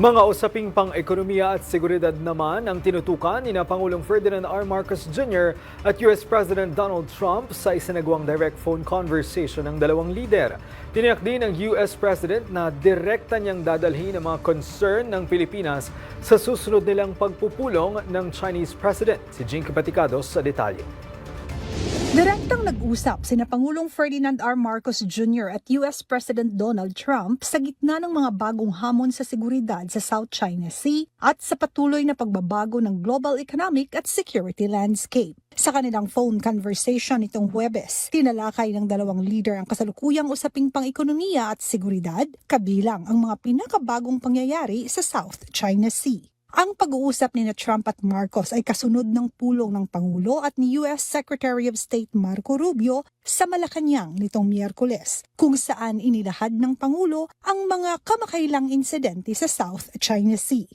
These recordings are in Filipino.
Mga usaping pang-ekonomiya at seguridad naman ang tinutukan ni Pangulong Ferdinand R. Marcos Jr. at US President Donald Trump sa isinagawang direct phone conversation ng dalawang lider. Tiniyak din ng US President na direkta niyang dadalhin ang mga concern ng Pilipinas sa susunod nilang pagpupulong ng Chinese President. Si Jinky Baticados sa detalye. Direktang nag-usap sina Pangulong Ferdinand R. Marcos Jr. at US President Donald Trump sa gitna ng mga bagong hamon sa seguridad sa South China Sea at sa patuloy na pagbabago ng global economic at security landscape. Sa kanilang phone conversation itong Huwebes, tinalakay ng dalawang leader ang kasalukuyang usaping pang-ekonomiya at seguridad, kabilang ang mga pinakabagong pangyayari sa South China Sea. Ang pag-uusap ni Trump at Marcos ay kasunod ng pulong ng Pangulo at ni US Secretary of State Marco Rubio sa Malacanang nitong Miyerkules, kung saan inilahad ng Pangulo ang mga kamakailang insidente sa South China Sea.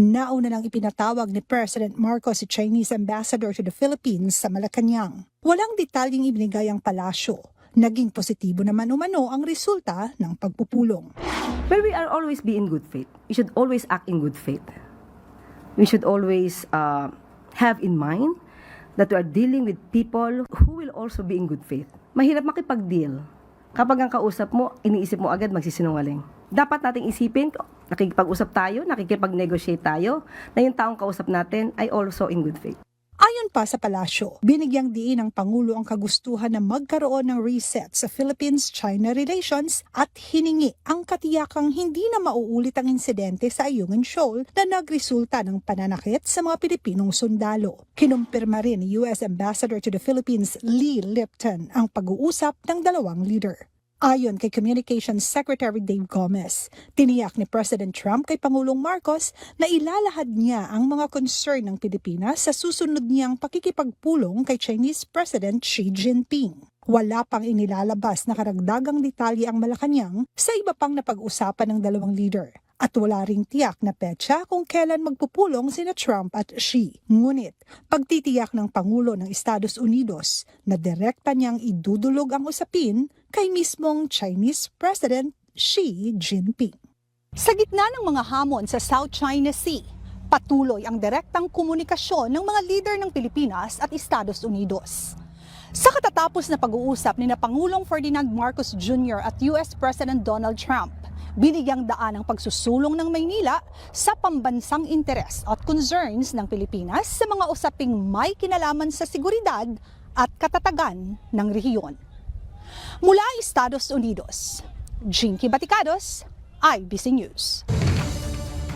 Nauna nang ipinatawag ni President Marcos si Chinese Ambassador to the Philippines sa Malacanang. Walang detalyeng ibinigay ang palasyo. Naging positibo naman umano ang resulta ng pagpupulong. Well, we are always be in good faith. We should always act in good faith. We should always have in mind that we are dealing with people who will also be in good faith. Mahirap makipag-deal. Kapag ang kausap mo, iniisip mo agad magsisinungaling. Dapat nating isipin, nakikipag-usap tayo, nakikipag-negotiate tayo, na yung taong kausap natin ay also in good faith. Ayon pa sa palasyo, binigyang diin ng Pangulo ang kagustuhan na magkaroon ng reset sa Philippines-China relations at hiningi ang katiyakang hindi na mauulit ang insidente sa Ayungin Shoal na nagresulta ng pananakit sa mga Pilipinong sundalo. Kinumpirma rin ni US Ambassador to the Philippines Lee Lipton ang pag-uusap ng dalawang leader. Ayon kay Communications Secretary Dave Gomez, tiniyak ni President Trump kay Pangulong Marcos na ilalahad niya ang mga concern ng Pilipinas sa susunod niyang pakikipagpulong kay Chinese President Xi Jinping. Wala pang inilalabas na karagdagang detalye ang Malacanang sa iba pang napag-usapan ng dalawang leader. At wala ring tiyak na petsa kung kailan magpupulong sina Trump at Xi. Ngunit, pagtitiyak ng Pangulo ng Estados Unidos na direkta niyang idudulog ang usapin kay mismong Chinese President Xi Jinping. Sa gitna ng mga hamon sa South China Sea, patuloy ang direktang komunikasyon ng mga leader ng Pilipinas at Estados Unidos. Sa katatapos na pag-uusap ni Pangulong Ferdinand Marcos Jr. at US President Donald Trump, binigyang daan ang pagsusulong ng Maynila sa pambansang interes at concerns ng Pilipinas sa mga usaping may kinalaman sa seguridad at katatagan ng rehiyon. Mula Estados Unidos, Jinky Baticados, IBC News.